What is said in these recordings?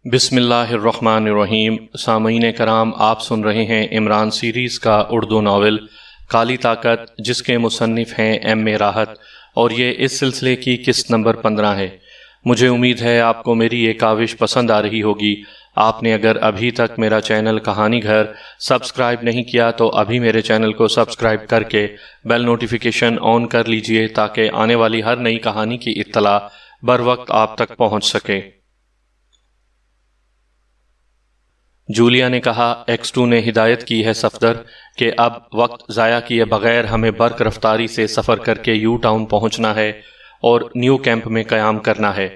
بسم اللہ الرحمن الرحیم۔ سامعین کرام، آپ سن رہے ہیں عمران سیریز کا اردو ناول کالی طاقت، جس کے مصنف ہیں ایم اے راحت، اور یہ اس سلسلے کی قسط نمبر 15 ہے۔ مجھے امید ہے آپ کو میری یہ کاوش پسند آ رہی ہوگی۔ آپ نے اگر ابھی تک میرا چینل کہانی گھر سبسکرائب نہیں کیا تو ابھی میرے چینل کو سبسکرائب کر کے بیل نوٹیفیکیشن آن کر لیجئے تاکہ آنے والی ہر نئی کہانی کی اطلاع بر وقت آپ تک پہنچ سکے۔ جولیا نے کہا، ایکس2 نے ہدایت کی ہے صفدر کہ اب وقت ضائع کیے بغیر ہمیں برق رفتاری سے سفر کر کے یو ٹاؤن پہنچنا ہے اور نیو کیمپ میں قیام کرنا ہے۔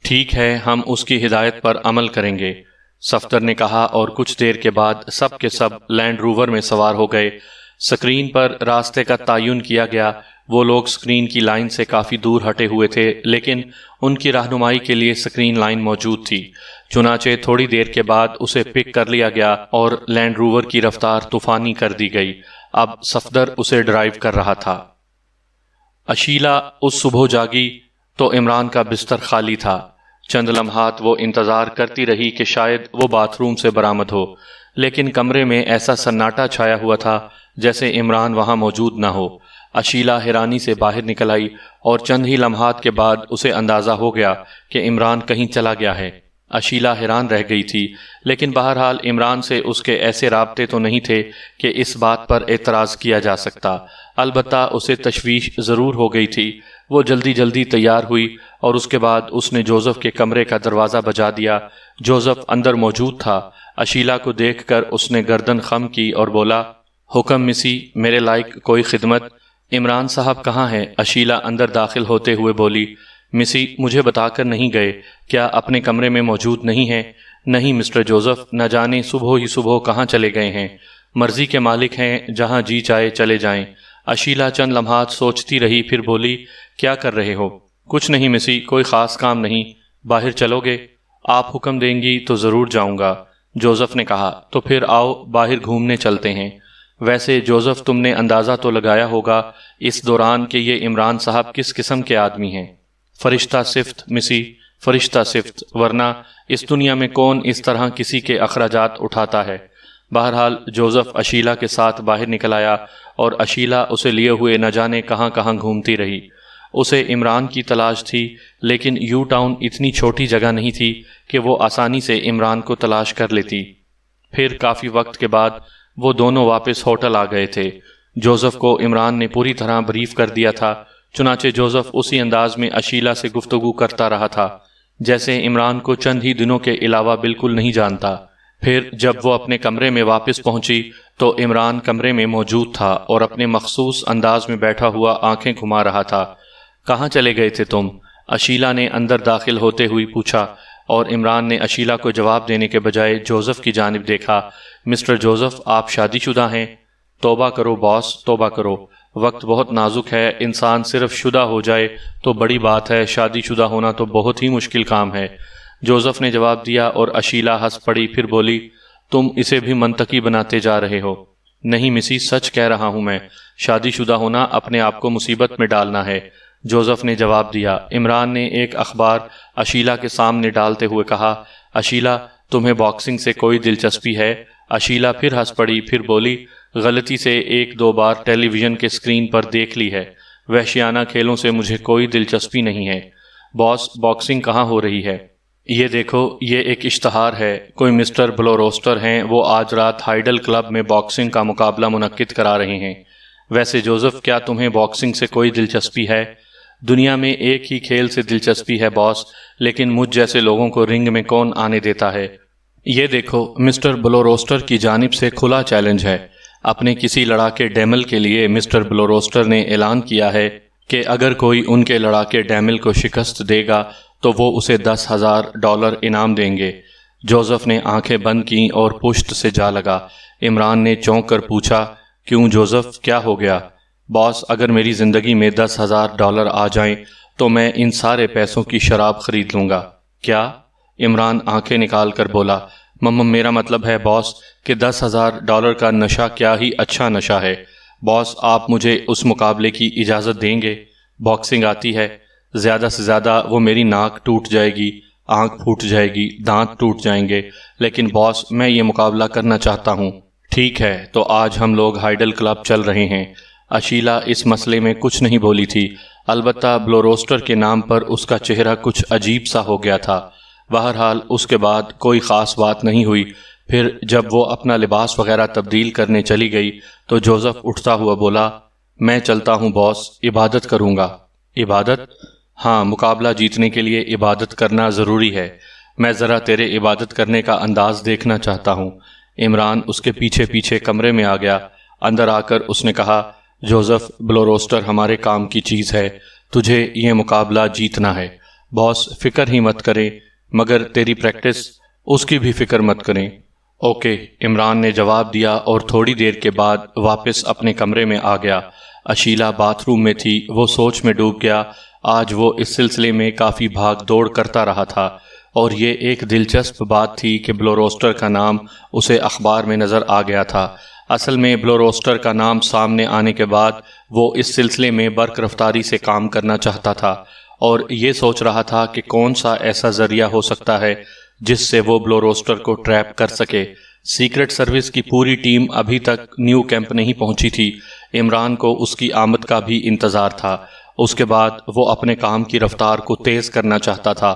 ٹھیک ہے، ہم اس کی ہدایت پر عمل کریں گے، صفدر نے کہا، اور کچھ دیر کے بعد سب کے سب لینڈ روور میں سوار ہو گئے۔ سکرین پر راستے کا تعین کیا گیا۔ وہ لوگ سکرین کی لائن سے کافی دور ہٹے ہوئے تھے، لیکن ان کی رہنمائی کے لیے سکرین لائن موجود تھی۔ چنانچہ تھوڑی دیر کے بعد اسے پک کر لیا گیا اور لینڈ روور کی رفتار طوفانی کر دی گئی۔ اب صفدر اسے ڈرائیو کر رہا تھا۔ اشیلا اس صبح جاگی تو عمران کا بستر خالی تھا۔ چند لمحات وہ انتظار کرتی رہی کہ شاید وہ باتھ روم سے برآمد ہو، لیکن کمرے میں ایسا سناٹا چھایا ہوا تھا جیسے عمران وہاں موجود نہ ہو۔ اشیلا حیرانی سے باہر نکل آئی اور چند ہی لمحات کے بعد اسے اندازہ ہو گیا کہ عمران کہیں چلا گیا ہے۔ اشیلا حیران رہ گئی تھی، لیکن بہرحال عمران سے اس کے ایسے رابطے تو نہیں تھے کہ اس بات پر اعتراض کیا جا سکتا۔ البتہ اسے تشویش ضرور ہو گئی تھی۔ وہ جلدی جلدی تیار ہوئی اور اس کے بعد اس نے جوزف کے کمرے کا دروازہ بجا دیا۔ جوزف اندر موجود تھا۔ اشیلا کو دیکھ کر اس نے گردن خم کی اور بولا، حکم مسی، میرے لائق کوئی خدمت؟ عمران صاحب کہاں ہیں؟ اشیلا اندر داخل ہوتے ہوئے بولی۔ مسی مجھے بتا کر نہیں گئے، کیا اپنے کمرے میں موجود نہیں ہیں؟ نہیں مسٹر جوزف، نہ جانے صبح ہی صبح کہاں چلے گئے ہیں۔ مرضی کے مالک ہیں، جہاں جی چاہے چلے جائیں۔ اشیلا چند لمحات سوچتی رہی، پھر بولی، کیا کر رہے ہو؟ کچھ نہیں مسی، کوئی خاص کام نہیں۔ باہر چلو گے؟ آپ حکم دیں گی تو ضرور جاؤں گا، جوزف نے کہا۔ تو پھر آؤ باہر گھومنے چلتے ہیں۔ ویسے جوزف، تم نے اندازہ تو لگایا ہوگا اس دوران کہ یہ عمران صاحب کس قسم کے آدمی ہیں؟ فرشتہ صفت مسی، فرشتہ صفت، ورنہ اس دنیا میں کون اس طرح کسی کے اخراجات اٹھاتا ہے؟ بہرحال جوزف اشیلا کے ساتھ باہر نکل آیا اور اشیلا اسے لیے ہوئے نہ جانے کہاں کہاں گھومتی رہی۔ اسے عمران کی تلاش تھی، لیکن یو ٹاؤن اتنی چھوٹی جگہ نہیں تھی کہ وہ آسانی سے عمران کو تلاش کر لیتی۔ پھر کافی وقت کے بعد وہ دونوں واپس ہوٹل آ گئے تھے۔ جوزف کو عمران نے پوری طرح بریف کر دیا تھا، چنانچہ جوزف اسی انداز میں اشیلا سے گفتگو کرتا رہا تھا جیسے عمران کو چند ہی دنوں کے علاوہ بالکل نہیں جانتا۔ پھر جب وہ اپنے کمرے میں واپس پہنچی تو عمران کمرے میں موجود تھا اور اپنے مخصوص انداز میں بیٹھا ہوا آنکھیں گھما رہا تھا۔ کہاں چلے گئے تھے تم؟ اشیلا نے اندر داخل ہوتے ہوئی پوچھا، اور عمران نے اشیلا کو جواب دینے کے بجائے جوزف کی جانب دیکھا۔ مسٹر جوزف، آپ شادی شدہ ہیں؟ توبہ کرو باس، توبہ کرو، وقت بہت نازک ہے۔ انسان صرف شدہ ہو جائے تو بڑی بات ہے، شادی شدہ ہونا تو بہت ہی مشکل کام ہے، جوزف نے جواب دیا، اور اشیلا ہنس پڑی، پھر بولی، تم اسے بھی منطقی بناتے جا رہے ہو۔ نہیں مسی، سچ کہہ رہا ہوں میں، شادی شدہ ہونا اپنے آپ کو مصیبت میں ڈالنا ہے، جوزف نے جواب دیا۔ عمران نے ایک اخبار اشیلا کے سامنے ڈالتے ہوئے کہا، اشیلا، تمہیں باکسنگ سے کوئی دلچسپی ہے؟ اشیلا پھر ہنس پڑی، پھر بولی، غلطی سے ایک دو بار ٹیلی ویژن کے اسکرین پر دیکھ لی ہے، وحشیانہ کھیلوں سے مجھے کوئی دلچسپی نہیں ہے۔ باس، باکسنگ کہاں ہو رہی ہے؟ یہ دیکھو، یہ ایک اشتہار ہے، کوئی مسٹر بلوروسٹر ہیں، وہ آج رات ہائیڈل کلب میں باکسنگ کا مقابلہ منعقد کرا رہے ہیں۔ ویسے جوزف، کیا تمہیں باکسنگ سے کوئی دلچسپی ہے؟ دنیا میں ایک ہی کھیل سے دلچسپی ہے باس، لیکن مجھ جیسے لوگوں کو رنگ میں کون آنے دیتا ہے؟ یہ دیکھو، مسٹر بلوروسٹر کی جانب سے کھلا چیلنج ہے۔ اپنے کسی لڑاکے ڈیمل کے لیے مسٹر بلوروسٹر نے اعلان کیا ہے کہ اگر کوئی ان کے لڑاکے ڈیمل کو شکست دے گا تو وہ اسے $10,000 انعام دیں گے۔ جوزف نے آنکھیں بند کیں اور پشت سے جا لگا۔ عمران نے چونک کر پوچھا، کیوں جوزف، کیا ہو گیا؟ باس، اگر میری زندگی میں $10,000 آ جائیں تو میں ان سارے پیسوں کی شراب خرید لوں گا۔ کیا؟ عمران آنکھیں نکال کر بولا، میرا مطلب ہے باس کہ $10,000 کا نشہ کیا ہی اچھا نشہ ہے۔ باس، آپ مجھے اس مقابلے کی اجازت دیں گے؟ باکسنگ آتی ہے؟ زیادہ سے زیادہ وہ میری ناک ٹوٹ جائے گی، آنکھ پھوٹ جائے گی، دانت ٹوٹ جائیں گے، لیکن باس میں یہ مقابلہ کرنا چاہتا ہوں۔ ٹھیک ہے، تو آج ہم لوگ ہائیڈل کلب چل رہے ہیں۔ اشیلا اس مسئلے میں کچھ نہیں بولی تھی، البتہ بلو روسٹر کے نام پر اس کا چہرہ کچھ عجیب سا ہو گیا تھا۔ بہرحال اس کے بعد کوئی خاص بات نہیں ہوئی۔ پھر جب وہ اپنا لباس وغیرہ تبدیل کرنے چلی گئی تو جوزف اٹھتا ہوا بولا، میں چلتا ہوں باس، عبادت کروں گا۔ عبادت؟ ہاں، مقابلہ جیتنے کے لیے عبادت کرنا ضروری ہے۔ میں ذرا تیرے عبادت کرنے کا انداز دیکھنا چاہتا ہوں۔ عمران اس کے پیچھے پیچھے کمرے میں آ گیا۔ اندر آ کر اس نے کہا، جوزف، بلو روسٹر ہمارے کام کی چیز ہے، تجھے یہ مقابلہ جیتنا ہے۔ باس فکر ہی مت کریں، مگر تیری پریکٹس، اس کی بھی فکر مت کریں۔ اوکے، عمران نے جواب دیا اور تھوڑی دیر کے بعد واپس اپنے کمرے میں آ گیا۔ اشیلا باتھ روم میں تھی، وہ سوچ میں ڈوب گیا۔ آج وہ اس سلسلے میں کافی بھاگ دوڑ کرتا رہا تھا، اور یہ ایک دلچسپ بات تھی کہ بلو روسٹر کا نام اسے اخبار میں نظر آ گیا تھا۔ اصل میں بلو روسٹر کا نام سامنے آنے کے بعد وہ اس سلسلے میں برق رفتاری سے کام کرنا چاہتا تھا، اور یہ سوچ رہا تھا کہ کون سا ایسا ذریعہ ہو سکتا ہے جس سے وہ بلو روسٹر کو ٹریپ کر سکے۔ سیکرٹ سروس کی پوری ٹیم ابھی تک نیو کیمپ نہیں پہنچی تھی۔ عمران کو اس کی آمد کا بھی انتظار تھا۔ اس کے بعد وہ اپنے کام کی رفتار کو تیز کرنا چاہتا تھا۔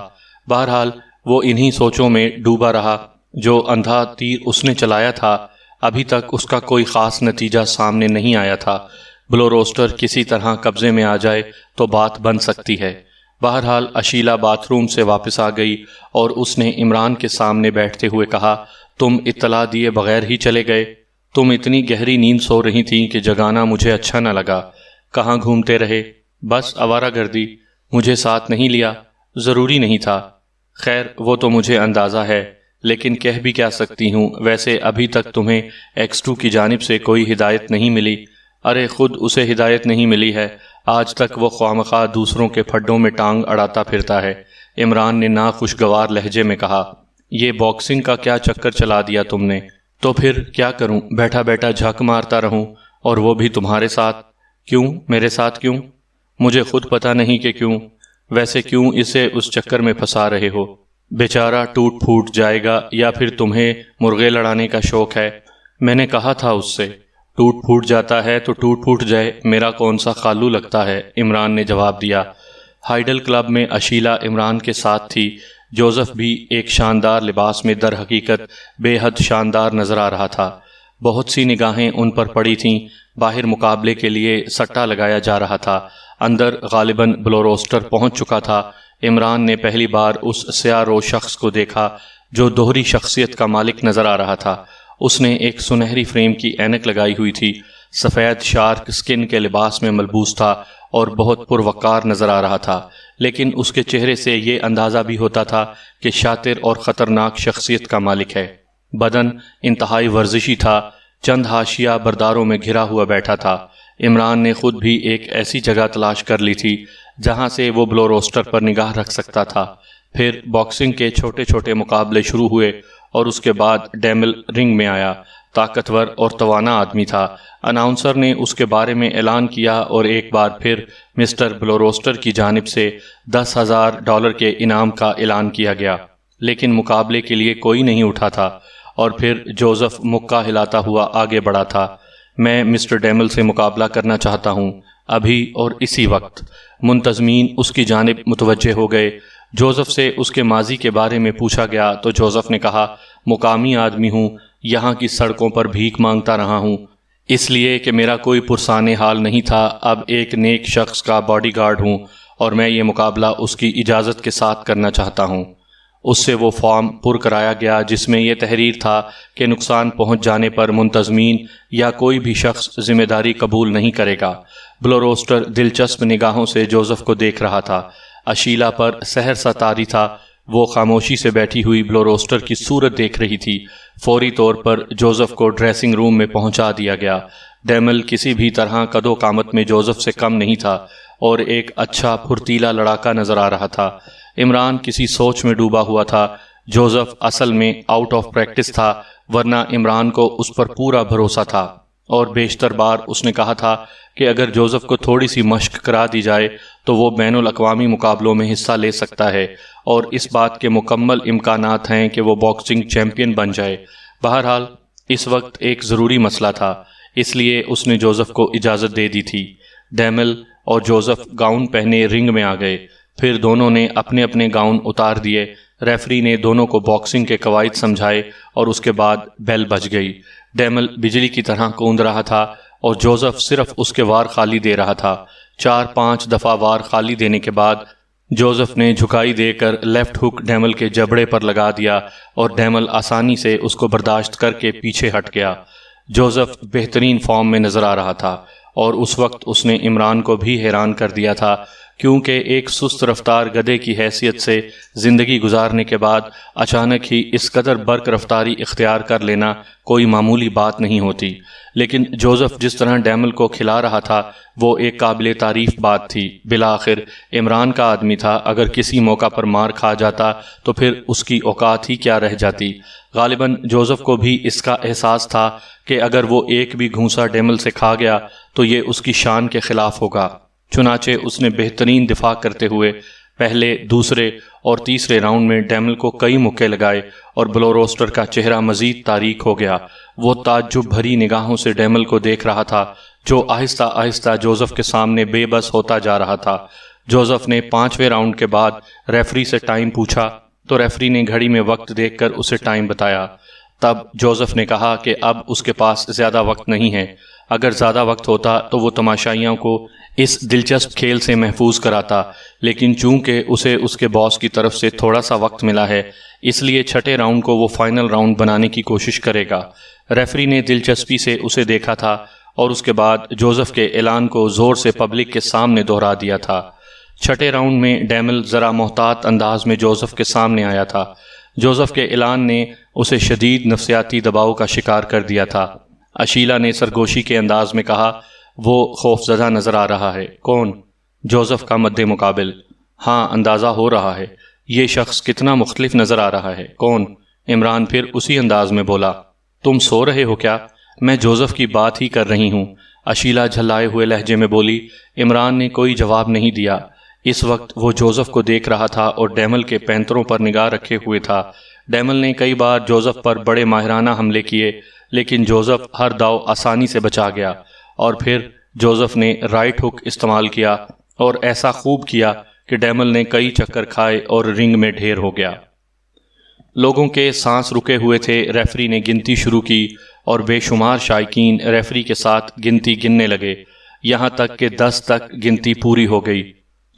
بہرحال وہ انہی سوچوں میں ڈوبا رہا۔ جو اندھا تیر اس نے چلایا تھا، ابھی تک اس کا کوئی خاص نتیجہ سامنے نہیں آیا تھا۔ بلو روسٹر کسی طرح قبضے میں آ جائے تو بات بن سکتی ہے۔ بہرحال اشیلا باتھ روم سے واپس آ گئی اور اس نے عمران کے سامنے بیٹھتے ہوئے کہا، تم اطلاع دیے بغیر ہی چلے گئے؟ تم اتنی گہری نیند سو رہی تھیں کہ جگانا مجھے اچھا نہ لگا۔ کہاں گھومتے رہے؟ بس آوارہ گردی۔ مجھے ساتھ نہیں لیا؟ ضروری نہیں تھا۔ خیر، وہ تو مجھے اندازہ ہے، لیکن کہہ بھی کیا سکتی ہوں۔ ویسے ابھی تک تمہیں X2 کی جانب سے کوئی ہدایت نہیں ملی؟ ارے خود اسے ہدایت نہیں ملی ہے، آج تک وہ خوامخواہ دوسروں کے پھڈوں میں ٹانگ اڑاتا پھرتا ہے۔ عمران نے ناخوشگوار لہجے میں کہا، یہ باکسنگ کا کیا چکر چلا دیا تم نے؟ تو پھر کیا کروں، بیٹھا بیٹھا جھک مارتا رہوں، اور وہ بھی تمہارے ساتھ؟ کیوں میرے ساتھ کیوں؟ مجھے خود پتہ نہیں کہ کیوں۔ ویسے کیوں اسے اس چکر میں پھنسا رہے ہو؟ بیچارہ ٹوٹ پھوٹ جائے گا، یا پھر تمہیں مرغے لڑانے کا شوق ہے؟ میں نے کہا تھا اس سے، ٹوٹ پھوٹ جاتا ہے تو ٹوٹ پھوٹ جائے، میرا کون سا خالو لگتا ہے، عمران نے جواب دیا۔ ہائیڈل کلب میں اشیلا عمران کے ساتھ تھی۔ جوزف بھی ایک شاندار لباس میں در حقیقت بے حد شاندار نظر آ رہا تھا۔ بہت سی نگاہیں ان پر پڑی تھیں۔ باہر مقابلے کے لیے سٹا لگایا جا رہا تھا۔ اندر غالباً بلو روسٹر پہنچ چکا تھا۔ عمران نے پہلی بار اس سیاہ رو شخص کو دیکھا جو دوہری شخصیت کا مالک نظر آ رہا تھا۔ اس نے ایک سنہری فریم کی اینک لگائی ہوئی تھی، سفید شارک سکن کے لباس میں ملبوس تھا اور بہت پروقار نظر آ رہا تھا، لیکن اس کے چہرے سے یہ اندازہ بھی ہوتا تھا کہ شاطر اور خطرناک شخصیت کا مالک ہے۔ بدن انتہائی ورزشی تھا، چند حاشیہ برداروں میں گھرا ہوا بیٹھا تھا۔ عمران نے خود بھی ایک ایسی جگہ تلاش کر لی تھی جہاں سے وہ بلو روسٹر پر نگاہ رکھ سکتا تھا۔ پھر باکسنگ کے چھوٹے چھوٹے مقابلے شروع ہوئے اور اس کے بعد ڈیمل رنگ میں آیا۔ طاقتور اور توانا آدمی تھا۔ اناؤنسر نے اس کے بارے میں اعلان کیا اور ایک بار پھر مسٹر بلو روسٹر کی جانب سے $10,000 کے انعام کا اعلان کیا گیا، لیکن مقابلے کے لیے کوئی نہیں اٹھا تھا، اور پھر جوزف مکہ ہلاتا ہوا آگے بڑھا تھا۔ میں مسٹر ڈیمل سے مقابلہ کرنا چاہتا ہوں، ابھی اور اسی وقت۔ منتظمین اس کی جانب متوجہ ہو گئے۔ جوزف سے اس کے ماضی کے بارے میں پوچھا گیا تو جوزف نے کہا، مقامی آدمی ہوں، یہاں کی سڑکوں پر بھیک مانگتا رہا ہوں، اس لیے کہ میرا کوئی پرسان حال نہیں تھا، اب ایک نیک شخص کا باڈی گارڈ ہوں، اور میں یہ مقابلہ اس کی اجازت کے ساتھ کرنا چاہتا ہوں۔ اس سے وہ فارم پر کرایا گیا جس میں یہ تحریر تھا کہ نقصان پہنچ جانے پر منتظمین یا کوئی بھی شخص ذمہ داری قبول نہیں کرے گا۔ بلو روسٹر دلچسپ نگاہوں سے جوزف کو دیکھ رہا تھا۔ اشیلا پر سحر سا طاری تھا، وہ خاموشی سے بیٹھی ہوئی بلو روسٹر کی صورت دیکھ رہی تھی۔ فوری طور پر جوزف کو ڈریسنگ روم میں پہنچا دیا گیا۔ ڈیمل کسی بھی طرح قد و قامت میں جوزف سے کم نہیں تھا اور ایک اچھا پھرتیلا لڑاکا نظر آ رہا تھا۔ عمران کسی سوچ میں ڈوبا ہوا تھا۔ جوزف اصل میں آؤٹ آف پریکٹس تھا، ورنہ عمران کو اس پر پورا بھروسہ تھا، اور بیشتر بار اس نے کہا تھا کہ اگر جوزف کو تھوڑی سی مشق کرا دی جائے تو وہ بین الاقوامی مقابلوں میں حصہ لے سکتا ہے اور اس بات کے مکمل امکانات ہیں کہ وہ باکسنگ چیمپئن بن جائے۔ بہرحال اس وقت ایک ضروری مسئلہ تھا، اس لیے اس نے جوزف کو اجازت دے دی تھی۔ ڈیمل اور جوزف گاؤن پہنے رنگ میں آ گئے، پھر دونوں نے اپنے اپنے گاؤن اتار دیے۔ ریفری نے دونوں کو باکسنگ کے قواعد سمجھائے اور اس کے بعد بیل بج گئی۔ ڈیمل بجلی کی طرح کوند رہا تھا اور جوزف صرف اس کے وار خالی دے رہا تھا۔ 4-5 دفعہ وار خالی دینے کے بعد جوزف نے جھکائی دے کر لیفٹ ہک ڈیمل کے جبڑے پر لگا دیا اور ڈیمل آسانی سے اس کو برداشت کر کے پیچھے ہٹ گیا۔ جوزف بہترین فارم میں نظر آ رہا تھا اور اس وقت اس نے عمران کو بھی حیران کر دیا تھا، کیونکہ ایک سست رفتار گدھے کی حیثیت سے زندگی گزارنے کے بعد اچانک ہی اس قدر برق رفتاری اختیار کر لینا کوئی معمولی بات نہیں ہوتی۔ لیکن جوزف جس طرح ڈیمل کو کھلا رہا تھا وہ ایک قابل تعریف بات تھی۔ بالآخر عمران کا آدمی تھا، اگر کسی موقع پر مار کھا جاتا تو پھر اس کی اوقات ہی کیا رہ جاتی۔ غالباً جوزف کو بھی اس کا احساس تھا کہ اگر وہ ایک بھی گھونسا ڈیمل سے کھا گیا تو یہ اس کی شان کے خلاف ہوگا۔ چنانچہ اس نے بہترین دفاع کرتے ہوئے پہلے، دوسرے اور تیسرے راؤنڈ میں ڈیمل کو کئی مکے لگائے اور بلو روسٹر کا چہرہ مزید تاریک ہو گیا۔ وہ تعجب بھری نگاہوں سے ڈیمل کو دیکھ رہا تھا جو آہستہ آہستہ جوزف کے سامنے بے بس ہوتا جا رہا تھا۔ جوزف نے 5ویں راؤنڈ کے بعد ریفری سے ٹائم پوچھا تو ریفری نے گھڑی میں وقت دیکھ کر اسے ٹائم بتایا۔ تب جوزف نے کہا کہ اب اس کے پاس زیادہ وقت نہیں ہے، اگر زیادہ وقت ہوتا تو وہ تماشائیوں کو اس دلچسپ کھیل سے محفوظ کراتا، لیکن چونکہ اسے اس کے باس کی طرف سے تھوڑا سا وقت ملا ہے اس لیے 6 راؤنڈ کو وہ فائنل راؤنڈ بنانے کی کوشش کرے گا۔ ریفری نے دلچسپی سے اسے دیکھا تھا اور اس کے بعد جوزف کے اعلان کو زور سے پبلک کے سامنے دہرا دیا تھا۔ 6 راؤنڈ میں ڈیمل ذرا محتاط انداز میں جوزف کے سامنے آیا تھا۔ جوزف کے اعلان نے اسے شدید نفسیاتی دباؤ کا شکار کر دیا تھا۔ اشیلا نے سرگوشی کے انداز میں کہا، وہ خوفزدہ نظر آ رہا ہے۔ کون؟ جوزف کا مد مقابل۔ ہاں، اندازہ ہو رہا ہے۔ یہ شخص کتنا مختلف نظر آ رہا ہے۔ کون؟ عمران پھر اسی انداز میں بولا۔ تم سو رہے ہو کیا؟ میں جوزف کی بات ہی کر رہی ہوں، اشیلا جھلائے ہوئے لہجے میں بولی۔ عمران نے کوئی جواب نہیں دیا۔ اس وقت وہ جوزف کو دیکھ رہا تھا اور ڈیمل کے پینتروں پر نگاہ رکھے ہوئے تھا۔ ڈیمل نے کئی بار جوزف پر بڑے ماہرانہ حملے کیے، لیکن جوزف ہر داؤ آسانی سے بچا گیا، اور پھر جوزف نے رائٹ ہک استعمال کیا اور ایسا خوب کیا کہ ڈیمل نے کئی چکر کھائے اور رنگ میں ڈھیر ہو گیا۔ لوگوں کے سانس رکے ہوئے تھے۔ ریفری نے گنتی شروع کی اور بے شمار شائقین ریفری کے ساتھ گنتی گننے لگے، یہاں تک کہ 10 تک گنتی پوری ہو گئی۔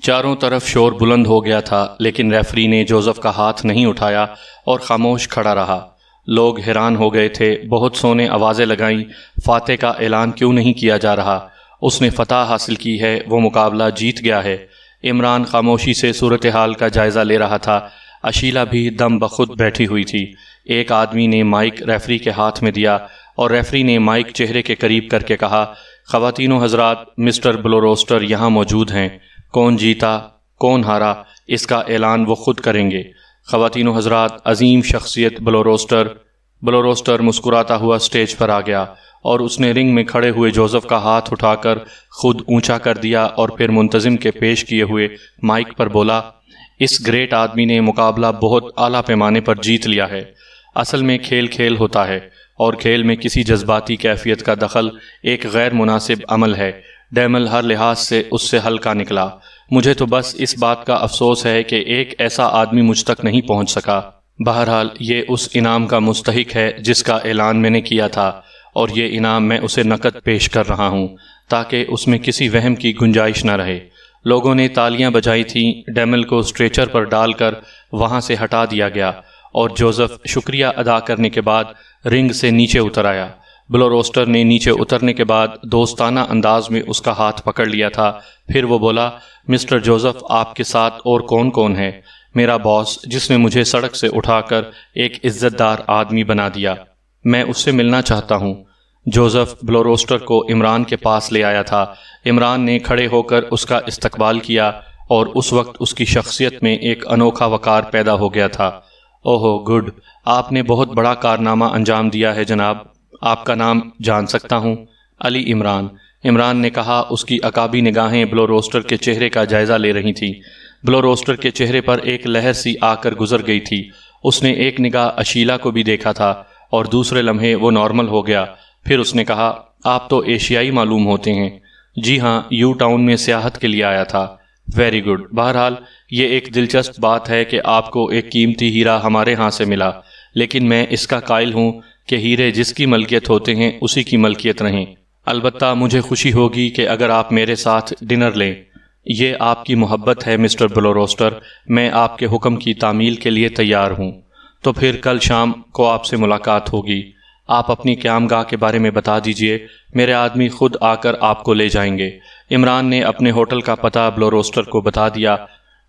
چاروں طرف شور بلند ہو گیا تھا، لیکن ریفری نے جوزف کا ہاتھ نہیں اٹھایا اور خاموش کھڑا رہا۔ لوگ حیران ہو گئے تھے، بہت سو نے آوازیں لگائیں، فاتح کا اعلان کیوں نہیں کیا جا رہا؟ اس نے فتح حاصل کی ہے، وہ مقابلہ جیت گیا ہے۔ عمران خاموشی سے صورتحال کا جائزہ لے رہا تھا۔ اشیلا بھی دم بخود بیٹھی ہوئی تھی۔ ایک آدمی نے مائک ریفری کے ہاتھ میں دیا اور ریفری نے مائک چہرے کے قریب کر کے کہا، خواتین و حضرات، مسٹر بلو روسٹر یہاں موجود ہیں۔ کون جیتا، کون ہارا، اس کا اعلان وہ خود کریں گے۔ خواتین و حضرات، عظیم شخصیت بلو روسٹر مسکراتا ہوا سٹیج پر آ گیا اور اس نے رنگ میں کھڑے ہوئے جوزف کا ہاتھ اٹھا کر خود اونچا کر دیا اور پھر منتظم کے پیش کیے ہوئے مائک پر بولا، اس گریٹ آدمی نے مقابلہ بہت اعلیٰ پیمانے پر جیت لیا ہے۔ اصل میں کھیل ہوتا ہے اور کھیل میں کسی جذباتی کیفیت کا دخل ایک غیر مناسب عمل ہے۔ ڈیمل ہر لحاظ سے اس سے ہلکا نکلا۔ مجھے تو بس اس بات کا افسوس ہے کہ ایک ایسا آدمی مجھ تک نہیں پہنچ سکا۔ بہرحال یہ اس انعام کا مستحق ہے جس کا اعلان میں نے کیا تھا، اور یہ انعام میں اسے نقد پیش کر رہا ہوں تاکہ اس میں کسی وہم کی گنجائش نہ رہے۔ لوگوں نے تالیاں بجائی تھیں۔ ڈیمل کو اسٹریچر پر ڈال کر وہاں سے ہٹا دیا گیا اور جوزف شکریہ ادا کرنے کے بعد رنگ سے نیچے اتر آیا۔ بلو روسٹر نے نیچے اترنے کے بعد دوستانہ انداز میں اس کا ہاتھ پکڑ لیا تھا۔ پھر وہ بولا، مسٹر جوزف، آپ کے ساتھ اور کون کون ہے؟ میرا باس، جس نے مجھے سڑک سے اٹھا کر ایک عزت دار آدمی بنا دیا، میں اس سے ملنا چاہتا ہوں۔ جوزف بلو روسٹر کو عمران کے پاس لے آیا تھا۔ عمران نے کھڑے ہو کر اس کا استقبال کیا اور اس وقت اس کی شخصیت میں ایک انوکھا وقار پیدا ہو گیا تھا۔ اوہو گڈ، آپ نے بہت بڑا کارنامہ انجام دیا ہے جناب۔ آپ کا نام جان سکتا ہوں؟ علی عمران۔ عمران نے کہا۔ اس کی عقابی نگاہیں بلو روسٹر کے چہرے کا جائزہ لے رہی تھیں۔ بلو روسٹر کے چہرے پر ایک لہر سی آ کر گزر گئی تھی۔ اس نے ایک نگاہ اشیلا کو بھی دیکھا تھا اور دوسرے لمحے وہ نارمل ہو گیا۔ پھر اس نے کہا، آپ تو ایشیائی معلوم ہوتے ہیں۔ جی ہاں، یو ٹاؤن میں سیاحت کے لیے آیا تھا۔ Very good. بہرحال یہ ایک دلچسپ بات ہے کہ آپ کو ایک قیمتی ہیرا ہمارے ہاں سے ملا، لیکن میں اس کا قائل ہوں کہ ہیرے جس کی ملکیت ہوتے ہیں اسی کی ملکیت رہیں۔ البتہ مجھے خوشی ہوگی کہ اگر آپ میرے ساتھ ڈنر لیں۔ یہ آپ کی محبت ہے مسٹر بلو روسٹر، میں آپ کے حکم کی تعمیل کے لیے تیار ہوں۔ تو پھر کل شام کو آپ سے ملاقات ہوگی۔ آپ اپنی قیام گاہ کے بارے میں بتا دیجئے، میرے آدمی خود آ کر آپ کو لے جائیں گے۔ عمران نے اپنے ہوٹل کا پتہ بلو روسٹر کو بتا دیا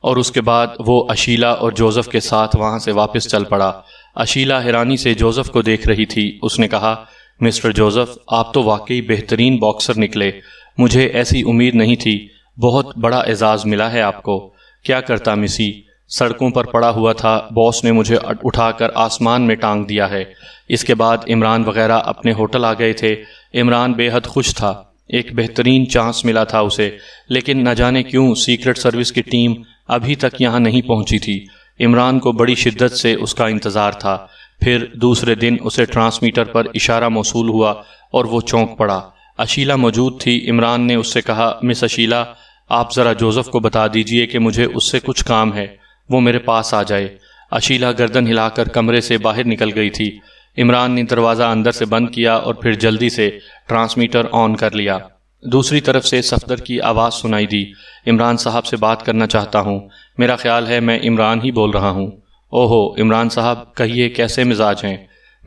اور اس کے بعد وہ اشیلا اور جوزف کے ساتھ وہاں سے واپس چل پڑا۔ اشیلا حیرانی سے جوزف کو دیکھ رہی تھی۔ اس نے کہا، مسٹر جوزف، آپ تو واقعی بہترین باکسر نکلے۔ مجھے ایسی امید نہیں تھی۔ بہت بڑا اعزاز ملا ہے آپ کو۔ کیا کرتا مسی، سڑکوں پر پڑا ہوا تھا، باس نے مجھے اٹھا کر آسمان میں ٹانگ دیا ہے۔ اس کے بعد عمران وغیرہ اپنے ہوٹل آ گئے تھے۔ عمران بے حد خوش تھا، ایک بہترین چانس ملا تھا اسے، لیکن نہ جانے کیوں سیکرٹ سروس کی ٹیم ابھی تک یہاں نہیں پہنچی تھی۔ عمران کو بڑی شدت سے اس کا انتظار تھا۔ پھر دوسرے دن اسے ٹرانسمیٹر پر اشارہ موصول ہوا اور وہ چونک پڑا۔ اشیلا موجود تھی۔ عمران نے اس سے کہا، مس اشیلا، آپ ذرا جوزف کو بتا دیجئے کہ مجھے اس سے کچھ کام ہے، وہ میرے پاس آ جائے۔ اشیلا گردن ہلا کر کمرے سے باہر نکل گئی تھی۔ عمران نے دروازہ اندر سے بند کیا اور پھر جلدی سے ٹرانسمیٹر آن کر لیا۔ دوسری طرف سے صفدر کی آواز سنائی دی، عمران صاحب سے بات کرنا چاہتا ہوں۔ میرا خیال ہے میں عمران ہی بول رہا ہوں۔ اوہو، عمران صاحب، کہیے کیسے مزاج ہیں؟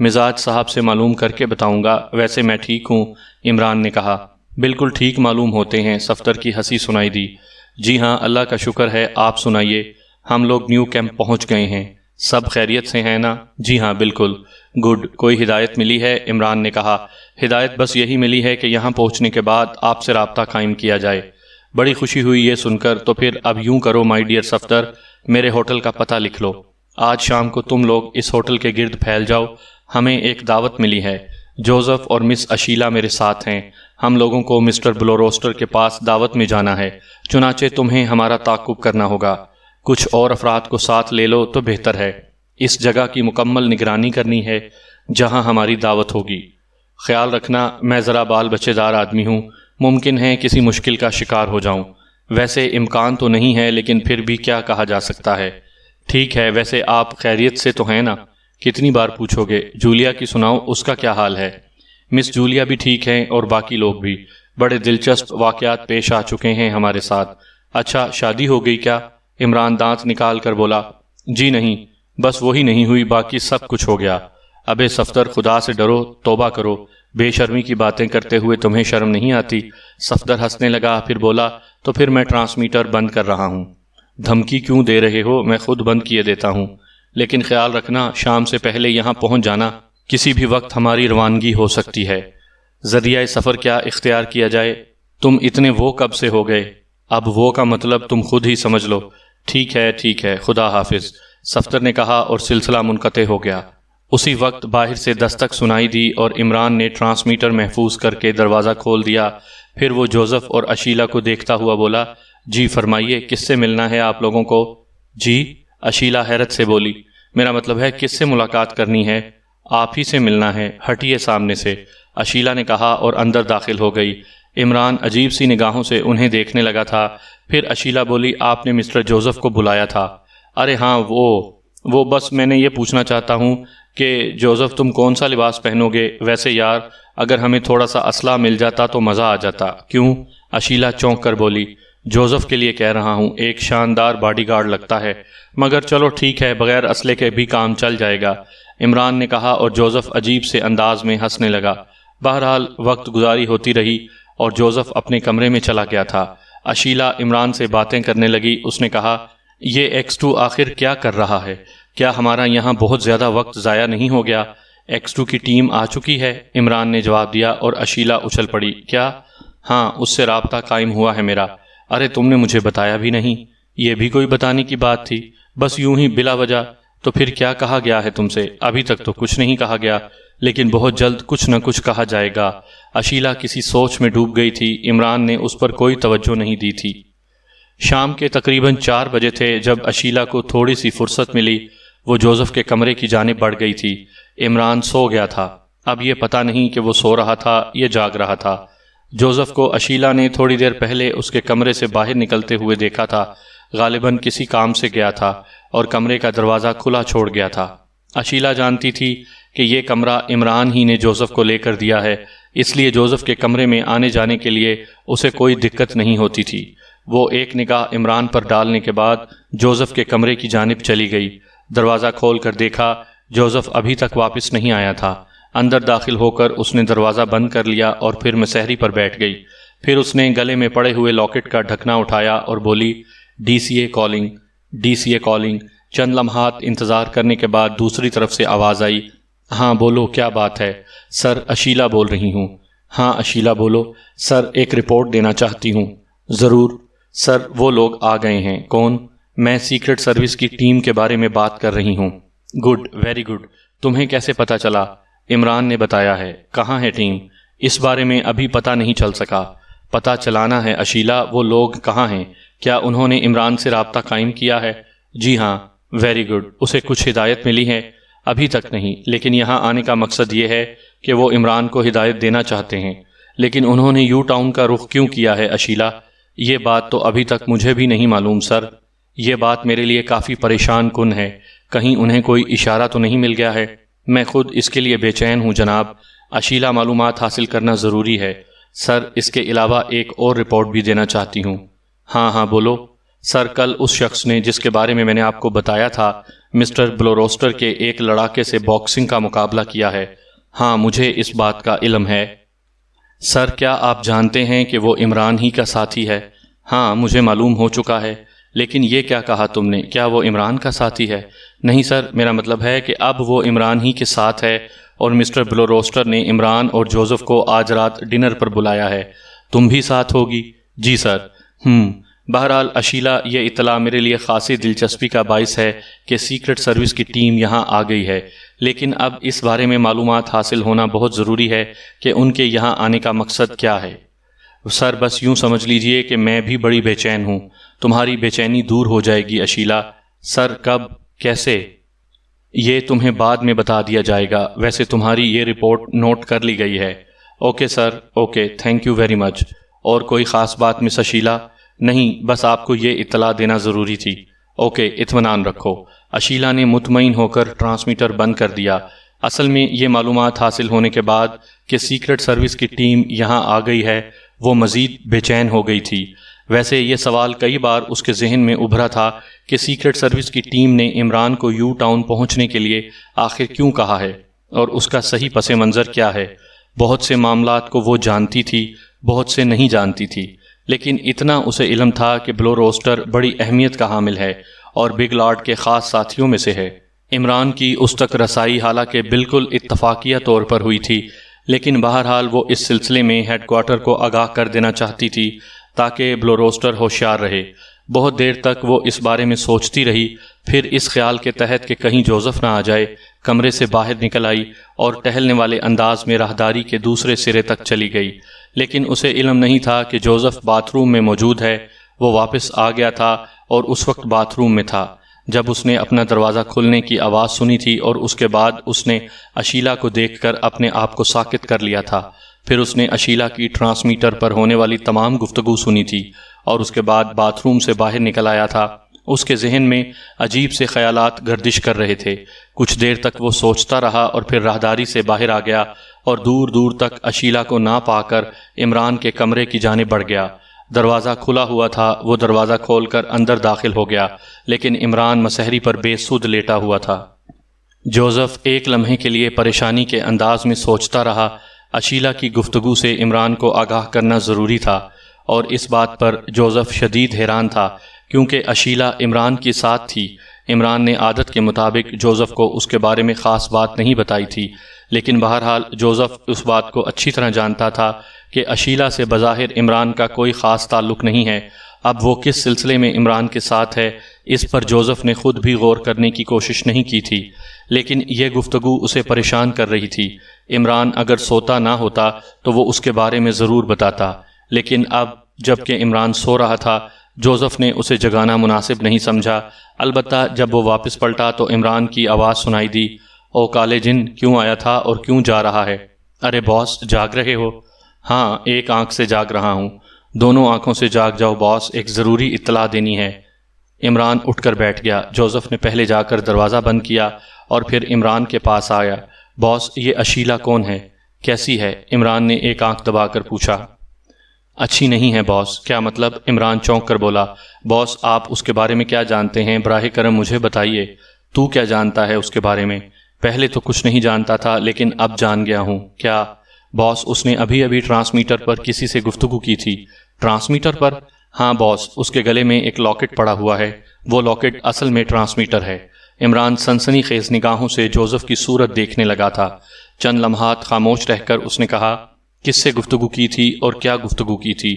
مزاج صاحب سے معلوم کر کے بتاؤں گا، ویسے میں ٹھیک ہوں، عمران نے کہا۔ بالکل ٹھیک معلوم ہوتے ہیں، صفدر کی ہنسی سنائی دی۔ جی ہاں، اللہ کا شکر ہے، آپ سنائیے۔ ہم لوگ نیو کیمپ پہنچ گئے ہیں۔ سب خیریت سے ہیں نا؟ جی ہاں بالکل۔ گڈ۔ کوئی ہدایت ملی ہے؟ عمران نے کہا، ہدایت بس یہی ملی ہے کہ یہاں پہنچنے کے بعد آپ سے رابطہ قائم کیا جائے۔ بڑی خوشی ہوئی یہ سن کر۔ تو پھر اب یوں کرو مائی ڈیئر صفدر، میرے ہوٹل کا پتہ لکھ لو۔ آج شام کو تم لوگ اس ہوٹل کے گرد پھیل جاؤ۔ ہمیں ایک دعوت ملی ہے۔ جوزف اور مس اشیلا میرے ساتھ ہیں۔ ہم لوگوں کو مسٹر بلو روسٹر کے پاس دعوت میں جانا ہے، چنانچہ تمہیں ہمارا تعاقب کرنا ہوگا۔ کچھ اور افراد کو ساتھ لے لو تو بہتر ہے۔ اس جگہ کی مکمل نگرانی کرنی ہے جہاں ہماری دعوت ہوگی۔ خیال رکھنا، میں ذرا بال بچے دار آدمی ہوں، ممکن ہے کسی مشکل کا شکار ہو جاؤں۔ ویسے امکان تو نہیں ہے، لیکن پھر بھی کیا کہا جا سکتا ہے۔ ٹھیک ہے، ویسے آپ خیریت سے تو ہیں نا؟ کتنی بار پوچھو گے؟ جولیا کی سناؤ، اس کا کیا حال ہے؟ مس جولیا بھی ٹھیک ہیں اور باقی لوگ بھی۔ بڑے دلچسپ واقعات پیش آ چکے ہیں ہمارے ساتھ۔ اچھا، شادی ہو گئی کیا؟ عمران دانت نکال کر بولا۔ جی نہیں، بس وہی نہیں ہوئی، باقی سب کچھ ہو گیا۔ ابے صفدر، خدا سے ڈرو، توبہ کرو، بے شرمی کی باتیں کرتے ہوئے تمہیں شرم نہیں آتی؟ صفدر ہنسنے لگا، پھر بولا، تو پھر میں ٹرانسمیٹر بند کر رہا ہوں۔ دھمکی کیوں دے رہے ہو؟ میں خود بند کیے دیتا ہوں، لیکن خیال رکھنا شام سے پہلے یہاں پہنچ جانا، کسی بھی وقت ہماری روانگی ہو سکتی ہے۔ ذریعہ سفر کیا اختیار کیا جائے؟ تم اتنے وہ کب سے ہو گئے؟ اب وہ کا مطلب تم خود ہی سمجھ لو۔ ٹھیک ہے ٹھیک ہے، خدا حافظ، صفدر نے کہا اور سلسلہ منقطع ہو گیا۔ اسی وقت باہر سے دستک سنائی دی اور عمران نے ٹرانسمیٹر محفوظ کر کے دروازہ کھول دیا۔ پھر وہ جوزف اور اشیلا کو دیکھتا ہوا بولا، جی فرمائیے، کس سے ملنا ہے آپ لوگوں کو؟ جی، اشیلا حیرت سے بولی، میرا مطلب ہے کس سے ملاقات کرنی ہے؟ آپ ہی سے ملنا ہے، ہٹیے سامنے سے، اشیلا نے کہا اور اندر داخل ہو گئی۔ عمران عجیب سی نگاہوں سے انہیں دیکھنے لگا تھا۔ پھر اشیلا بولی، آپ نے مسٹر جوزف کو بلایا تھا؟ ارے ہاں، وہ بس میں نے یہ پوچھنا چاہتا ہوں کہ جوزف تم کون سا لباس پہنو گے؟ ویسے یار، اگر ہمیں تھوڑا سا اسلحہ مل جاتا تو مزہ آ جاتا۔ کیوں؟ اشیلا چونک کر بولی، جوزف کے لیے کہہ رہا ہوں، ایک شاندار باڈی گارڈ لگتا ہے، مگر چلو ٹھیک ہے، بغیر اسلحے کے بھی کام چل جائے گا، عمران نے کہا اور جوزف عجیب سے انداز میں ہنسنے لگا۔ بہرحال وقت گزاری ہوتی رہی اور جوزف اپنے کمرے میں چلا گیا تھا۔ اشیلا عمران سے باتیں کرنے لگی۔ اس نے کہا، یہ X2 آخر کیا کر رہا ہے؟ کیا ہمارا یہاں بہت زیادہ وقت ضائع نہیں ہو گیا؟ X2 کی ٹیم آ چکی ہے، عمران نے جواب دیا اور اشیلا اچھل پڑی۔ کیا؟ ہاں، اس سے رابطہ قائم ہوا ہے میرا۔ ارے تم نے مجھے بتایا بھی نہیں۔ یہ بھی کوئی بتانے کی بات تھی؟ بس یوں ہی بلا وجہ۔ تو پھر کیا کہا گیا ہے تم سے؟ ابھی تک تو کچھ نہیں کہا گیا، لیکن بہت جلد کچھ نہ کچھ کہا جائے گا۔ اشیلا کسی سوچ میں ڈوب گئی تھی۔ عمران نے اس پر کوئی توجہ نہیں دی تھی۔ شام کے تقریباً 4 بجے تھے جب اشیلا کو تھوڑی سی فرصت ملی۔ وہ جوزف کے کمرے کی جانب بڑھ گئی تھی۔ عمران سو گیا تھا۔ اب یہ پتہ نہیں کہ وہ سو رہا تھا یا جاگ رہا تھا۔ جوزف کو اشیلا نے تھوڑی دیر پہلے اس کے کمرے سے باہر نکلتے ہوئے دیکھا تھا۔ غالباً کسی کام سے گیا تھا اور کمرے کا دروازہ کھلا چھوڑ گیا تھا۔ اشیلا جانتی تھی کہ یہ کمرہ عمران ہی نے جوزف کو لے کر دیا ہے، اس لیے جوزف کے کمرے میں آنے جانے کے لیے اسے کوئی دقت نہیں ہوتی تھی۔ وہ ایک نگاہ عمران پر ڈالنے کے بعد جوزف کے کمرے کی جانب چلی گئی۔ دروازہ کھول کر دیکھا، جوزف ابھی تک واپس نہیں آیا تھا۔ اندر داخل ہو کر اس نے دروازہ بند کر لیا اور پھر مسحری پر بیٹھ گئی۔ پھر اس نے گلے میں پڑے ہوئے لاکٹ کا ڈھکنا اٹھایا اور بولی، D C A calling, D C A calling. چند لمحات انتظار کرنے کے بعد دوسری طرف سے آواز آئی، ہاں بولو کیا بات ہے؟ سر، اشیلا بول رہی ہوں۔ ہاں اشیلا بولو۔ سر، ایک رپورٹ دینا چاہتی ہوں۔ ضرور سر، وہ لوگ آ گئے ہیں۔ کون؟ میں سیکرٹ سروس کی ٹیم کے بارے میں بات کر رہی ہوں۔ Good, very good. تمہیں کیسے پتہ چلا؟ عمران نے بتایا ہے۔ کہاں ہے ٹیم؟ اس بارے میں ابھی پتہ نہیں چل سکا۔ پتہ چلانا ہے اشیلا، وہ لوگ کہاں ہیں؟ کیا انہوں نے عمران سے رابطہ قائم کیا ہے؟ جی ہاں۔ Very good. اسے کچھ ہدایت ملی ہے؟ ابھی تک نہیں، لیکن یہاں آنے کا مقصد یہ ہے کہ وہ عمران کو ہدایت دینا چاہتے ہیں۔ لیکن انہوں نے یو ٹاؤن کا رخ کیوں کیا ہے اشیلا؟ یہ بات تو ابھی تک مجھے بھی نہیں معلوم سر۔ یہ بات میرے لیے کافی پریشان کن ہے۔ کہیں انہیں کوئی اشارہ تو نہیں مل گیا ہے؟ میں خود اس کے لیے بے چین ہوں جناب۔ اشیلا، معلومات حاصل کرنا ضروری ہے۔ سر، اس کے علاوہ ایک اور رپورٹ بھی دینا چاہتی ہوں۔ ہاں ہاں بولو۔ سر، کل اس شخص نے جس کے بارے میں میں نے آپ کو بتایا تھا، مسٹر بلوروسٹر کے ایک لڑاکے سے باکسنگ کا مقابلہ کیا ہے۔ ہاں، مجھے اس بات کا علم ہے۔ سر، کیا آپ جانتے ہیں کہ وہ عمران ہی کا ساتھی ہے؟ ہاں، مجھے معلوم ہو چکا ہے۔ لیکن یہ کیا کہا تم نے؟ کیا وہ عمران کا ساتھی ہے؟ نہیں سر، میرا مطلب ہے کہ اب وہ عمران ہی کے ساتھ ہے اور مسٹر بلوروسٹر نے عمران اور جوزف کو آج رات ڈنر پر بلایا ہے۔ تم بھی ساتھ ہوگی؟ جی سر۔ بہرحال اشیلا، یہ اطلاع میرے لیے خاصی دلچسپی کا باعث ہے کہ سیکرٹ سروس کی ٹیم یہاں آ گئی ہے، لیکن اب اس بارے میں معلومات حاصل ہونا بہت ضروری ہے کہ ان کے یہاں آنے کا مقصد کیا ہے۔ سر، بس یوں سمجھ لیجئے کہ میں بھی بڑی بے چین ہوں۔ تمہاری بے چینی دور ہو جائے گی اشیلا۔ سر، کب؟ کیسے؟ یہ تمہیں بعد میں بتا دیا جائے گا۔ ویسے تمہاری یہ رپورٹ نوٹ کر لی گئی ہے۔ Okay sir, okay, thank you very much. اور کوئی خاص بات مس اشیلا؟ نہیں، بس آپ کو یہ اطلاع دینا ضروری تھی۔ اوکے، اطمینان رکھو۔ اشیلا نے مطمئن ہو کر ٹرانسمیٹر بند کر دیا۔ اصل میں یہ معلومات حاصل ہونے کے بعد کہ سیکرٹ سروس کی ٹیم یہاں آ گئی ہے، وہ مزید بے چین ہو گئی تھی۔ ویسے یہ سوال کئی بار اس کے ذہن میں ابھرا تھا کہ سیکرٹ سروس کی ٹیم نے عمران کو یو ٹاؤن پہنچنے کے لیے آخر کیوں کہا ہے اور اس کا صحیح پس منظر کیا ہے۔ بہت سے معاملات کو وہ جانتی تھی، بہت سے نہیں جانتی تھی، لیکن اتنا اسے علم تھا کہ بلوروسٹر بڑی اہمیت کا حامل ہے اور بگ لاٹ کے خاص ساتھیوں میں سے ہے۔ عمران کی اس تک رسائی حالانکہ بالکل اتفاقیہ طور پر ہوئی تھی، لیکن بہرحال وہ اس سلسلے میں ہیڈ کوارٹر کو آگاہ کر دینا چاہتی تھی تاکہ بلوروسٹر ہوشیار رہے۔ بہت دیر تک وہ اس بارے میں سوچتی رہی، پھر اس خیال کے تحت کہ کہیں جوزف نہ آ جائے، کمرے سے باہر نکل آئی اور ٹہلنے والے انداز میں راہداری کے دوسرے سرے تک چلی گئی۔ لیکن اسے علم نہیں تھا کہ جوزف باتھ روم میں موجود ہے۔ وہ واپس آ گیا تھا اور اس وقت باتھ روم میں تھا جب اس نے اپنا دروازہ کھلنے کی آواز سنی تھی، اور اس کے بعد اس نے اشیلا کو دیکھ کر اپنے آپ کو ساکت کر لیا تھا۔ پھر اس نے اشیلا کی ٹرانسمیٹر پر ہونے والی تمام گفتگو سنی تھی اور اس کے بعد باتھ روم سے باہر نکل آیا تھا۔ اس کے ذہن میں عجیب سے خیالات گردش کر رہے تھے۔ کچھ دیر تک وہ سوچتا رہا اور پھر راہداری سے باہر آ گیا اور دور دور تک اشیلا کو نہ پا کر عمران کے کمرے کی جانب بڑھ گیا۔ دروازہ کھلا ہوا تھا۔ وہ دروازہ کھول کر اندر داخل ہو گیا، لیکن عمران مسحری پر بے سود لیٹا ہوا تھا۔ جوزف ایک لمحے کے لیے پریشانی کے انداز میں سوچتا رہا۔ اشیلا کی گفتگو سے عمران کو آگاہ کرنا ضروری تھا، اور اس بات پر جوزف شدید حیران تھا کیونکہ اشیلا عمران کے ساتھ تھی۔ عمران نے عادت کے مطابق جوزف کو اس کے بارے میں خاص بات نہیں بتائی تھی، لیکن بہرحال جوزف اس بات کو اچھی طرح جانتا تھا کہ اشیلا سے بظاہر عمران کا کوئی خاص تعلق نہیں ہے۔ اب وہ کس سلسلے میں عمران کے ساتھ ہے، اس پر جوزف نے خود بھی غور کرنے کی کوشش نہیں کی تھی، لیکن یہ گفتگو اسے پریشان کر رہی تھی۔ عمران اگر سوتا نہ ہوتا تو وہ اس کے بارے میں ضرور بتاتا، لیکن اب جب کہ عمران سو رہا تھا جوزف نے اسے جگانا مناسب نہیں سمجھا۔ البتہ جب وہ واپس پلٹا تو عمران کی آواز سنائی دی، او کالے جن، کیوں آیا تھا اور کیوں جا رہا ہے؟ ارے باس، جاگ رہے ہو؟ ہاں، ایک آنکھ سے جاگ رہا ہوں۔ دونوں آنکھوں سے جاگ جاؤ باس، ایک ضروری اطلاع دینی ہے۔ عمران اٹھ کر بیٹھ گیا۔ جوزف نے پہلے جا کر دروازہ بند کیا اور پھر عمران کے پاس آیا۔ باس، یہ اشیلا کون ہے؟ کیسی ہے؟ عمران نے ایک آنکھ دبا کر پوچھا۔ اچھی نہیں ہے باس۔ کیا مطلب؟ عمران چونک کر بولا۔ باس، آپ اس کے بارے میں کیا جانتے ہیں؟ براہ کرم مجھے بتائیے۔ تو کیا جانتا ہے اس کے بارے میں؟ پہلے تو کچھ نہیں جانتا تھا، لیکن اب جان گیا ہوں۔ کیا؟ باس، اس نے ابھی ٹرانسمیٹر پر کسی سے گفتگو کی تھی۔ ٹرانسمیٹر پر؟ ہاں باس، اس کے گلے میں ایک لاکٹ پڑا ہوا ہے، وہ لاکٹ اصل میں ٹرانسمیٹر ہے۔ عمران سنسنی خیز نگاہوں سے جوزف کی صورت دیکھنے لگا تھا۔ چند لمحات خاموش رہ کر اس نے کہا، کس سے گفتگو کی تھی اور کیا گفتگو کی تھی؟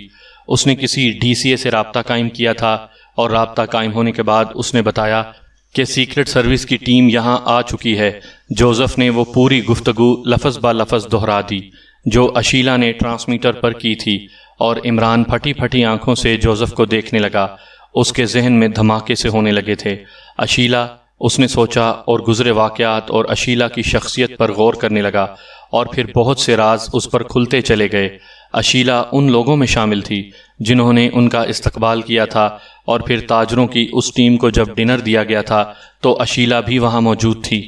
اس نے کسی ڈی سی اے سے رابطہ قائم کیا تھا، اور رابطہ قائم ہونے کے بعد اس نے بتایا کہ سیکرٹ سروس کی ٹیم یہاں آ چکی ہے۔ جوزف نے وہ پوری گفتگو لفظ با لفظ دہرا دی جو اشیلا نے ٹرانسمیٹر پر کی تھی، اور عمران پھٹی پھٹی آنکھوں سے جوزف کو دیکھنے لگا۔ اس کے ذہن میں دھماکے سے ہونے لگے تھے۔ اشیلا، اس نے سوچا، اور گزرے واقعات اور اشیلا کی شخصیت پر غور کرنے لگا، اور پھر بہت سے راز اس پر کھلتے چلے گئے۔ اشیلا ان لوگوں میں شامل تھی جنہوں نے ان کا استقبال کیا تھا، اور پھر تاجروں کی اس ٹیم کو جب ڈنر دیا گیا تھا تو اشیلا بھی وہاں موجود تھی۔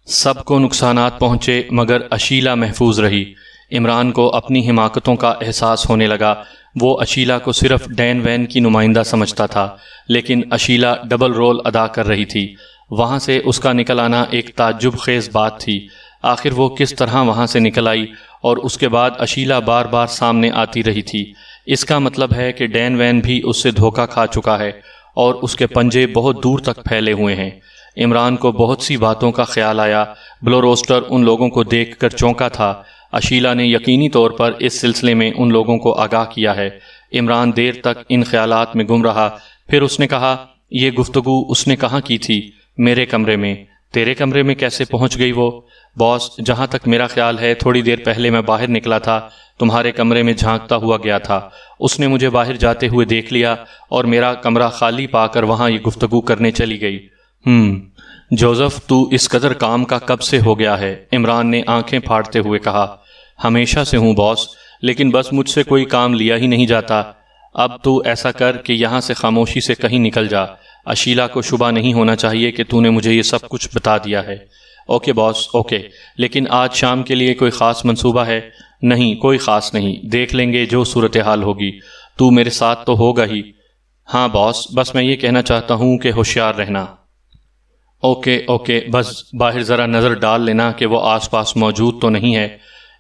سب کو نقصانات پہنچے مگر اشیلا محفوظ رہی۔ عمران کو اپنی حماقتوں کا احساس ہونے لگا۔ وہ اشیلا کو صرف ڈین وین کی نمائندہ سمجھتا تھا، لیکن اشیلا ڈبل رول ادا کر رہی تھی۔ وہاں سے اس کا نکل آنا ایک تعجب خیز بات تھی۔ آخر وہ کس طرح وہاں سے نکل آئی، اور اس کے بعد اشیلا بار بار سامنے آتی رہی تھی۔ اس کا مطلب ہے کہ ڈین وین بھی اس سے دھوکہ کھا چکا ہے، اور اس کے پنجے بہت دور تک پھیلے ہوئے ہیں۔ عمران کو بہت سی باتوں کا خیال آیا۔ بلو روسٹر ان لوگوں کو دیکھ کر چونکا تھا۔ اشیلا نے یقینی طور پر اس سلسلے میں ان لوگوں کو آگاہ کیا ہے۔ عمران دیر تک ان خیالات میں گم رہا، پھر اس نے کہا، یہ گفتگو اس نے کہاں کی تھی؟ میرے کمرے میں۔ تیرے کمرے میں کیسے پہنچ گئی وہ؟ باس، جہاں تک میرا خیال ہے تھوڑی دیر پہلے میں باہر نکلا تھا، تمہارے کمرے میں جھانکتا ہوا گیا تھا۔ اس نے مجھے باہر جاتے ہوئے دیکھ لیا اور میرا کمرہ خالی پا کر وہاں یہ گفتگو کرنے چلی گئی۔ جوزف، تو اس قدر کام کا کب سے ہو گیا ہے؟ عمران نے آنکھیں پھاڑتے ہوئے کہا۔ ہمیشہ سے ہوں باس، لیکن بس مجھ سے کوئی کام لیا ہی نہیں جاتا۔ اب تو ایسا کر کہ یہاں سے خاموشی سے کہیں نکل جا۔ اشیلا کو شبہ نہیں ہونا چاہیے کہ تو نے مجھے یہ سب کچھ بتا دیا ہے۔ اوکے باس، اوکے، لیکن آج شام کے لیے کوئی خاص منصوبہ ہے؟ نہیں، کوئی خاص نہیں، دیکھ لیں گے جو صورتحال ہوگی۔ تو میرے ساتھ تو ہوگا ہی؟ ہاں باس، بس میں یہ کہنا چاہتا ہوں کہ ہوشیار رہنا۔ اوکے، بس باہر ذرا نظر ڈال لینا کہ وہ آس پاس موجود تو نہیں ہے،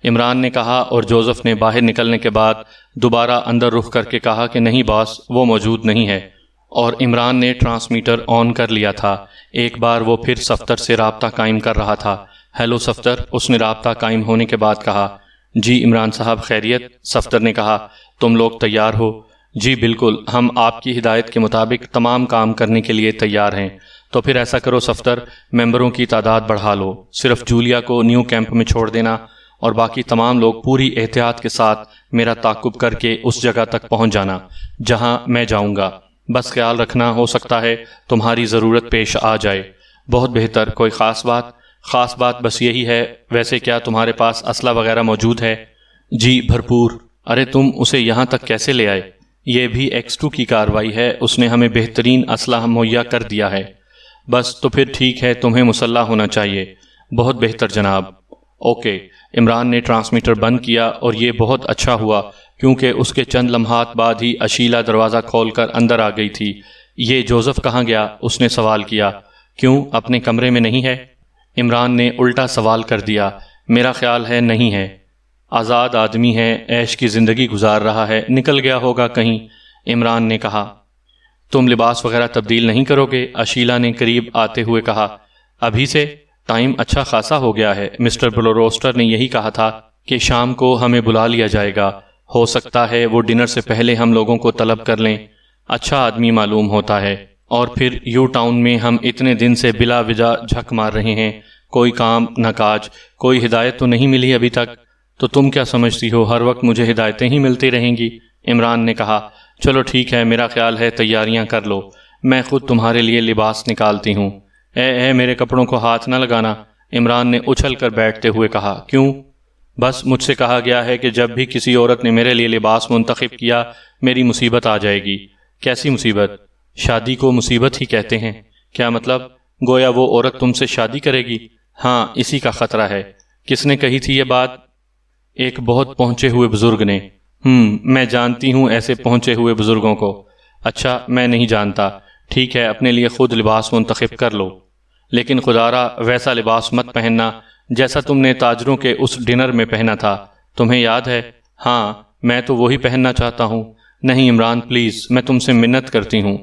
عمران نے کہا، اور جوزف نے باہر نکلنے کے بعد دوبارہ اندر رخ کر کے کہا کہ نہیں باس، وہ موجود نہیں ہے۔ اور عمران نے ٹرانسمیٹر آن کر لیا تھا۔ ایک بار وہ پھر صفتر سے رابطہ قائم کر رہا تھا۔ ہیلو صفتر، اس نے رابطہ قائم ہونے کے بعد کہا۔ جی عمران صاحب، خیریت؟ صفتر نے کہا۔ تم لوگ تیار ہو؟ جی بالکل، ہم آپ کی ہدایت کے مطابق تمام کام کرنے کے لیے تیار ہیں۔ تو پھر ایسا کرو صفتر، ممبروں کی تعداد بڑھا لو، صرف جولیا کو نیو کیمپ میں چھوڑ دینا، اور باقی تمام لوگ پوری احتیاط کے ساتھ میرا تعاقب کر کے اس جگہ تک پہنچ جانا جہاں میں جاؤں گا۔ بس خیال رکھنا، ہو سکتا ہے تمہاری ضرورت پیش آ جائے۔ بہت بہتر، کوئی خاص بات؟ خاص بات بس یہی ہے، ویسے کیا تمہارے پاس اسلحہ وغیرہ موجود ہے؟ جی بھرپور۔ ارے تم اسے یہاں تک کیسے لے آئے؟ یہ بھی X2 کی کارروائی ہے، اس نے ہمیں بہترین اسلحہ مہیا کر دیا ہے۔ بس تو پھر ٹھیک ہے، تمہیں مسلح ہونا چاہیے۔ بہت بہتر جناب۔ اوکے، عمران نے ٹرانسمیٹر بند کیا، اور یہ بہت اچھا ہوا کیونکہ اس کے چند لمحات بعد ہی اشیلا دروازہ کھول کر اندر آ گئی تھی۔ یہ جوزف کہاں گیا؟ اس نے سوال کیا۔ کیوں، اپنے کمرے میں نہیں ہے؟ عمران نے الٹا سوال کر دیا۔ میرا خیال ہے نہیں ہے، آزاد آدمی ہے، عیش کی زندگی گزار رہا ہے، نکل گیا ہوگا کہیں، عمران نے کہا۔ تم لباس وغیرہ تبدیل نہیں کرو گے؟ اشیلا نے قریب آتے ہوئے کہا۔ ابھی سے؟ ٹائم اچھا خاصا ہو گیا ہے، مسٹر بلو روسٹر نے یہی کہا تھا کہ شام کو ہمیں بلا لیا جائے گا، ہو سکتا ہے وہ ڈنر سے پہلے ہم لوگوں کو طلب کر لیں۔ اچھا آدمی معلوم ہوتا ہے۔ اور پھر یو ٹاؤن میں ہم اتنے دن سے بلا وجہ جھک مار رہے ہیں، کوئی کام نہ کاج، کوئی ہدایت تو نہیں ملی ابھی تک۔ تو تم کیا سمجھتی ہو ہر وقت مجھے ہدایتیں ہی ملتی رہیں گی؟ عمران نے کہا، چلو ٹھیک ہے، میرا خیال ہے تیاریاں کر لو، میں خود تمہارے لیے لباس نکالتی ہوں۔ اے میرے کپڑوں کو ہاتھ نہ لگانا، عمران نے اچھل کر بیٹھتے ہوئے کہا۔ کیوں؟ بس مجھ سے کہا گیا ہے کہ جب بھی کسی عورت نے میرے لیے لباس منتخب کیا میری مصیبت آ جائے گی۔ کیسی مصیبت؟ شادی کو مصیبت ہی کہتے ہیں۔ کیا مطلب؟ گویا وہ عورت تم سے شادی کرے گی؟ ہاں، اسی کا خطرہ ہے۔ کس نے کہی تھی یہ بات؟ ایک بہت پہنچے ہوئے بزرگ نے۔ میں جانتی ہوں ایسے پہنچے ہوئے بزرگوں کو۔ اچھا، میں نہیں جانتا۔ ٹھیک ہے، اپنے لیے خود لباس منتخب کر لو، لیکن خدارا ویسا لباس مت پہننا جیسا تم نے تاجروں کے اس ڈنر میں پہنا تھا، تمہیں یاد ہے؟ ہاں، میں تو وہی پہننا چاہتا ہوں۔ نہیں عمران پلیز، میں تم سے منت کرتی ہوں۔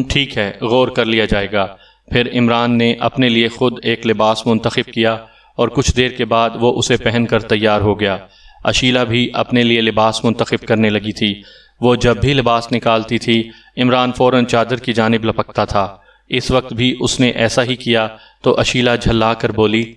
ٹھیک ہے، غور کر لیا جائے گا۔ پھر عمران نے اپنے لیے خود ایک لباس منتخب کیا اور کچھ دیر کے بعد وہ اسے پہن کر تیار ہو گیا۔ اشیلا بھی اپنے لیے لباس منتخب کرنے لگی تھی۔ وہ جب بھی لباس نکالتی تھی عمران فوراً چادر کی جانب لپکتا تھا۔ اس وقت بھی اس نے ایسا ہی کیا تو اشیلا جھلا کر بولی،